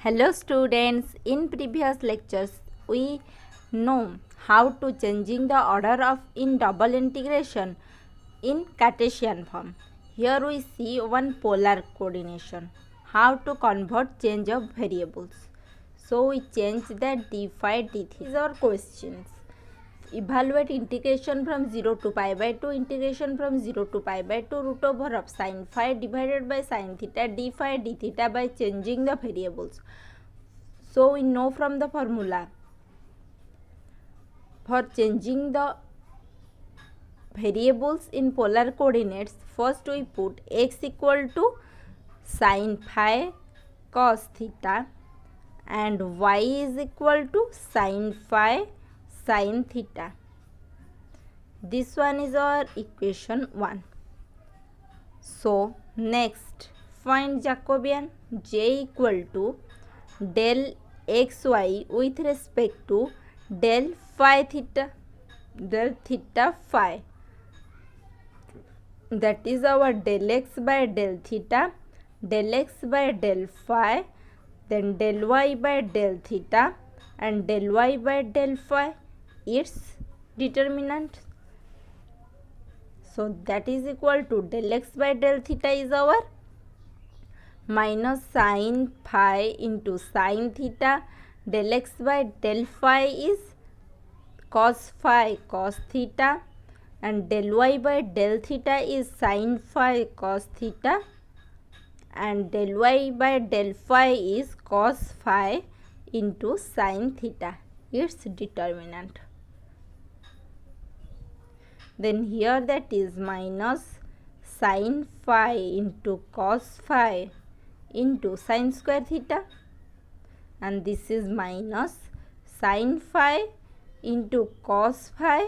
Hello students, in previous lectures we know how to changing the order of in double integration in Cartesian form. Here we see one polar coordination, how to convert change of variables. So we change that d phi d theta. These are questions. Evaluate integration from 0 to pi by 2, integration from 0 to pi by 2 root over of sin phi divided by sin theta d phi d theta by changing the variables. So we know from the formula, for changing the variables in polar coordinates, first we put x equal to sin phi cos theta and y is equal to sin phi sin theta. This one is our equation 1. So next find Jacobian. J equal to del xy with respect to del phi theta, del theta phi, that is our del x by del theta, del x by del phi, then del y by del theta and del y by del phi, its determinant. So that is equal to del x by del theta is our minus sin phi into sin theta, del x by del phi is cos phi cos theta and del y by del theta is sin phi cos theta and del y by del phi is cos phi into sin theta, its determinant. Then here that is minus sin phi into cos phi into sin square theta, and this is minus sin phi into cos phi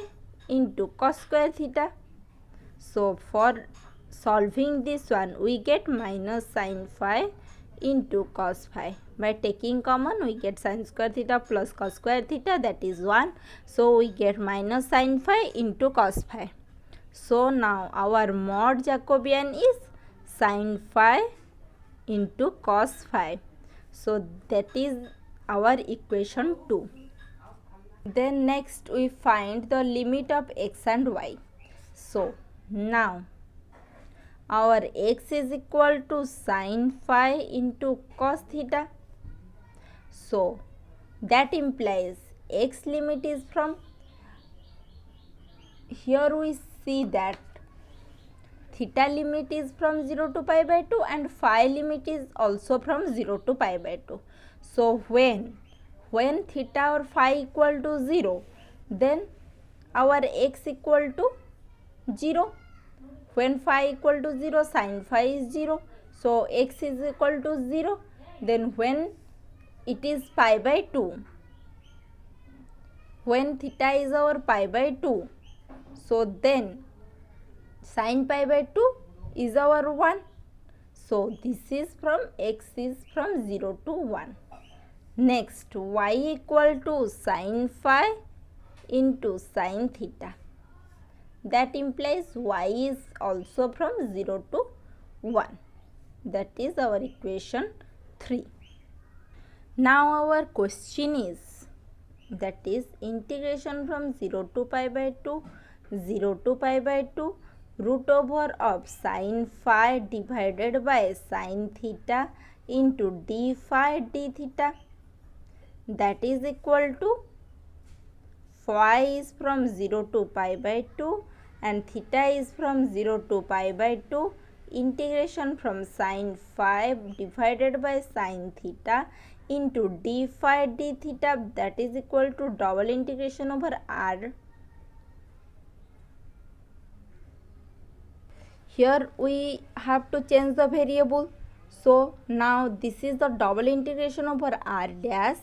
into cos square theta. So for solving this one we get minus sin phi into cos phi. By taking common we get sin square theta plus cos square theta, that is 1. So we get minus sin phi into cos phi. So now our mod Jacobian is sin phi into cos phi. So that is our equation 2. Then next we find the limit of x and y. So now our x is equal to sin phi into cos theta. So that implies x limit is from, here we see that theta limit is from 0 to pi by 2 and phi limit is also from 0 to pi by 2. So when theta or phi equal to 0, then our x equal to 0. When phi equal to 0, sin phi is 0. So x is equal to 0. Then when it is pi by 2, when theta is our pi by 2, so then sin pi by 2 is our 1. So this is from x is from 0 to 1. Next y equal to sin phi into sin theta. That implies y is also from 0 to 1. That is our equation 3. Now our question is, that is integration from 0 to pi by 2, 0 to pi by 2 root over of sin phi divided by sin theta into d phi d theta, that is equal to phi is from 0 to pi by 2 and theta is from 0 to pi by 2, integration from sin phi divided by sin theta into d phi d theta, that is equal to double integration over r. Here we have to change the variable. So now this is the double integration over r dash,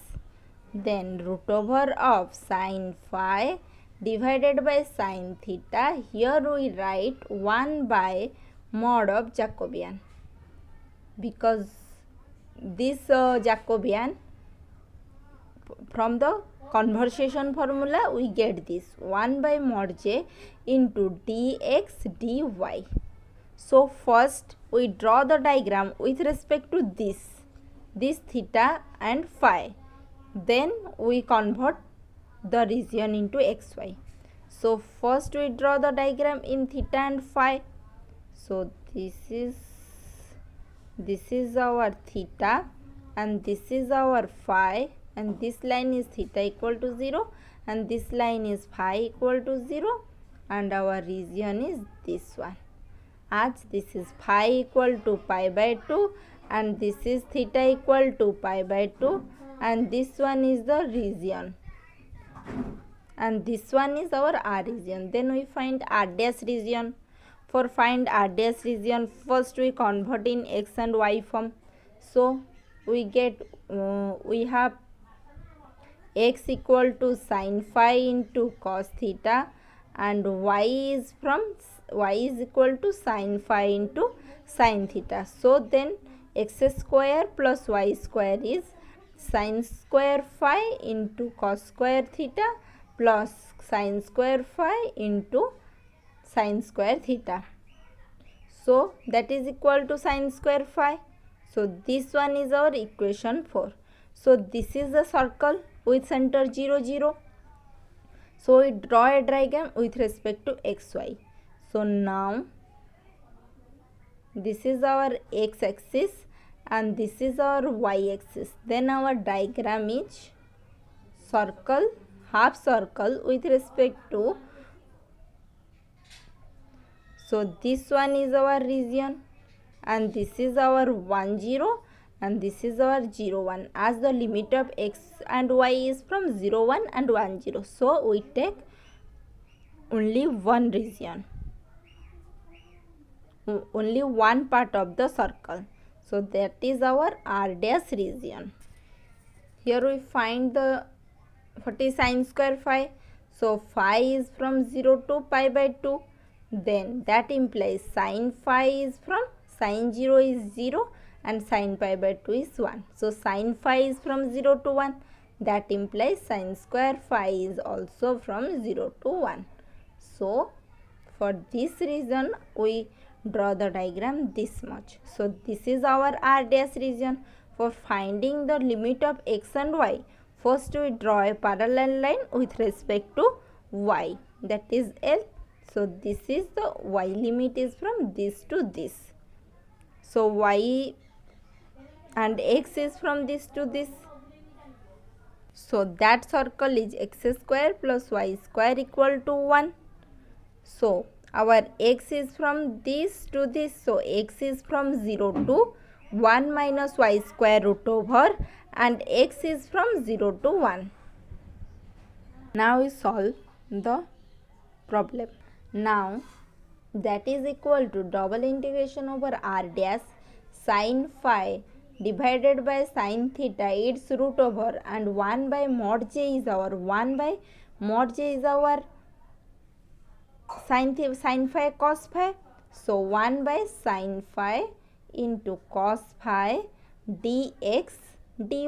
then root over of sin phi divided by sin theta. Here we write 1 by mod of Jacobian, because this Jacobian, from the conversion formula we get this 1 by mod j into dx dy. So first we draw the diagram with respect to this theta and phi. Then we convert the region into xy. So first we draw the diagram in theta and phi. So this is our theta and this is our phi, and this line is theta equal to 0 and this line is phi equal to 0, and our region is this one. As this is phi equal to pi by 2 and this is theta equal to pi by 2, and this one is the region and this one is our R region. Then we find R dash region. For find R dash region, first we convert in x and y form. So we get we have x equal to sin phi into cos theta, and y is equal to sin phi into sin theta. So then x square plus y square is sin square phi into cos square theta plus sin square phi into sin square theta. So that is equal to sin square phi. So this one is our equation 4. So this is the circle with center 0, 0. So we draw a diagram with respect to xy. So now this is our x axis and this is our y axis. Then our diagram is circle, half circle with respect to, so this one is our region and this is our 1, 0 and this is our 0, 1, as the limit of x and y is from 0, 1 and 1, 0. So we take only one region, only one part of the circle. So that is our R dash region. Here we find the what is sin square phi. So phi is from 0 to pi by 2. Then that implies sin phi is from sin 0 is 0 and sin pi by 2 is 1. So sin phi is from 0 to 1. That implies sin square phi is also from 0 to 1. So for this reason we draw the diagram this much. So this is our R dash region. For finding the limit of x and y, first we draw a parallel line with respect to y, that is L. So this is the y limit is from this to this. So y and x is from this to this. So that circle is x square plus y square equal to 1. So our x is from this to this. So x is from 0 to 1 minus y square root over, and x is from 0 to 1. Now we solve the problem. Now that is equal to double integration over r dash sin phi divided by sin theta its root over, and 1 by mod j is our sin phi cos phi. So 1 by sin phi into cos phi dx dy.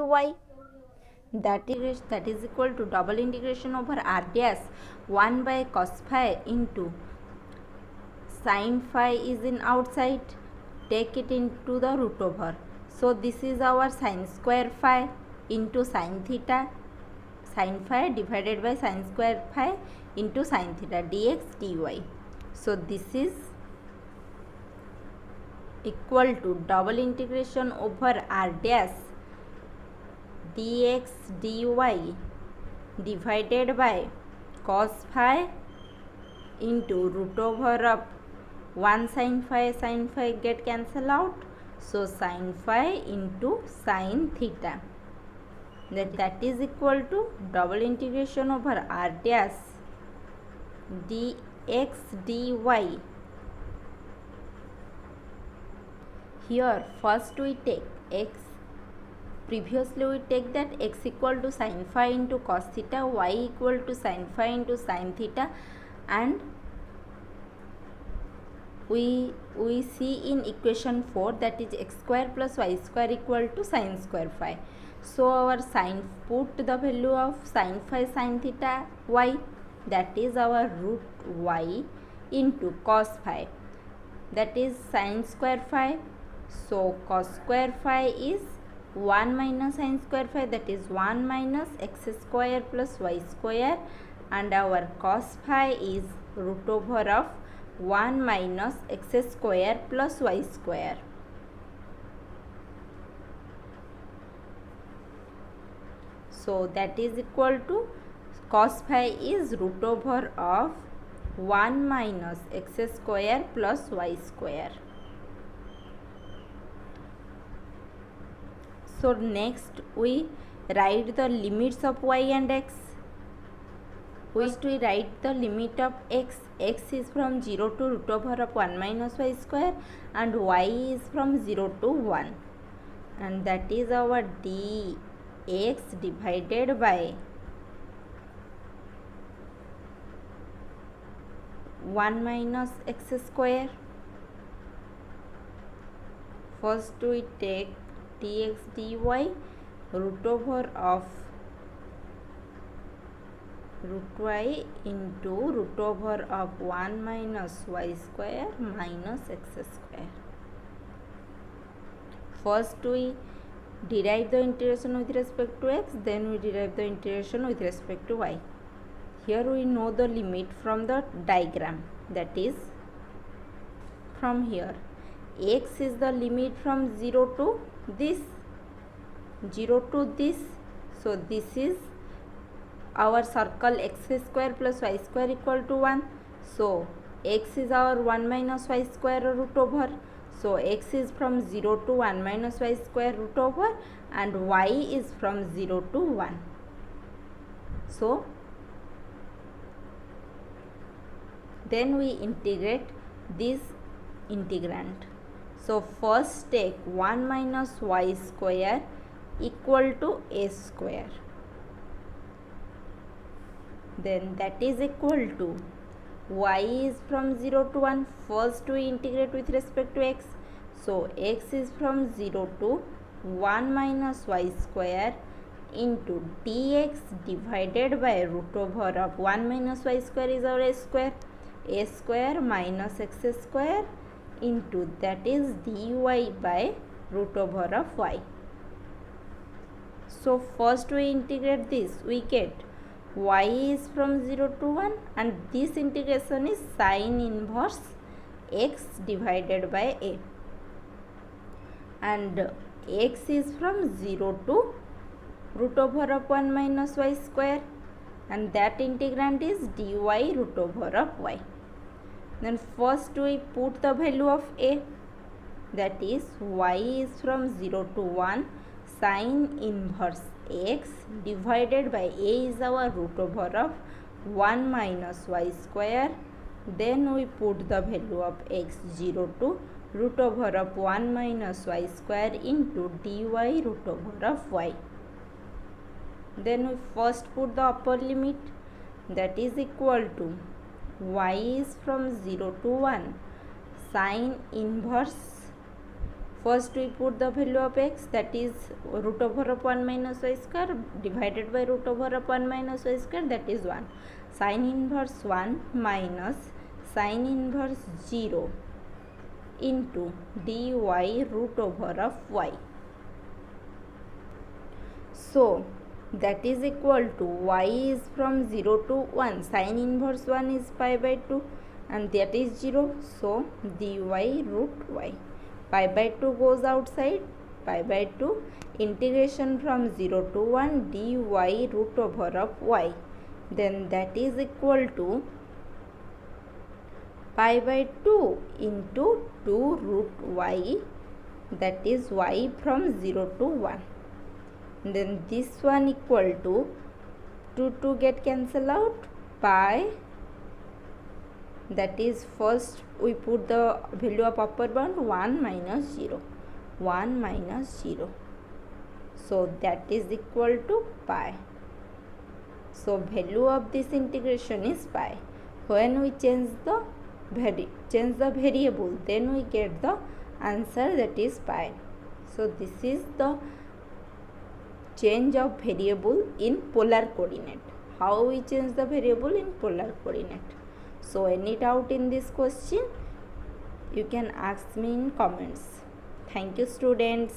That is equal to double integration over r dash 1 by cos phi into sin phi is in outside, take it into the root over. So this is our sin square phi into sin theta, sin phi divided by sin square phi into sin theta dx dy. So this is equal to double integration over r dash dx dy divided by cos phi into root over of 1 sin phi get cancel out. So sin phi into sin theta, that is equal to double integration over r dash dx dy. Here first we take x. Previously we take that x equal to sin phi into cos theta, y equal to sin phi into sin theta, and we see in equation 4 that is x square plus y square equal to sin square phi. So our sin, put the value of sin phi sin theta y, that is our root y into cos phi, that is sin square phi. So cos square phi is 1 minus sin square phi, that is 1 minus x square plus y square, and our cos phi is root over of 1 minus x square plus y square. So that is equal to cos phi is root over of 1 minus x square plus y square. So next we write the limits of y and x. First we write the limit of x. X is from 0 to root over of 1 minus y square, and y is from 0 to 1, and that is our dx divided by 1 minus x square. First we take dx dy root over of root y into root over of 1 minus y square minus x square. First we derive the integration with respect to x, then we derive the integration with respect to y. Here we know the limit from the diagram, that is from here. X is the limit from 0 to this, 0 to this. So this is our circle x square plus y square equal to 1. So x is our 1 minus y square root over. So x is from 0 to 1 minus y square root over, and y is from 0 to 1. So then we integrate this integrand. So first take 1 minus y square equal to a square. Then that is equal to y is from 0 to 1. First we integrate with respect to x. So x is from 0 to 1 minus y square into dx divided by root over of 1 minus y square is our a square minus x square into that is dy by root over of y. So first we integrate this, we get y is from 0 to 1, and this integration is sin inverse x divided by a, and x is from 0 to root over of 1 minus y square, and that integrand is dy root over of y. Then first we put the value of a, that is y is from 0 to 1 sin inverse x divided by a is our root over of 1 minus y square. Then we put the value of x 0 to root over of 1 minus y square into dy root over of y. Then we first put the upper limit, that is equal to y is from 0 to 1 sin inverse. First we put the value of x, that is root over of 1 minus y square divided by root over of 1 minus y square, that is 1. Sin inverse 1 minus sin inverse 0 into dy root over of y. So that is equal to y is from 0 to 1, sin inverse 1 is pi by 2, and that is 0. So dy root y. Pi by 2 goes outside, pi by 2, integration from 0 to 1 dy root over of y. Then that is equal to pi by 2 into 2 root y, that is y from 0 to 1. Then this one equal to 2 get cancel out, pi, that is first we put the value of upper bound 1 minus 0, 1 minus 0. So that is equal to pi. So value of this integration is pi. When we change the variable, then we get the answer, that is pi. So this is the change of variable in polar coordinate. How we change the variable in polar coordinate. So any doubt in this question, you can ask me in comments. Thank you students.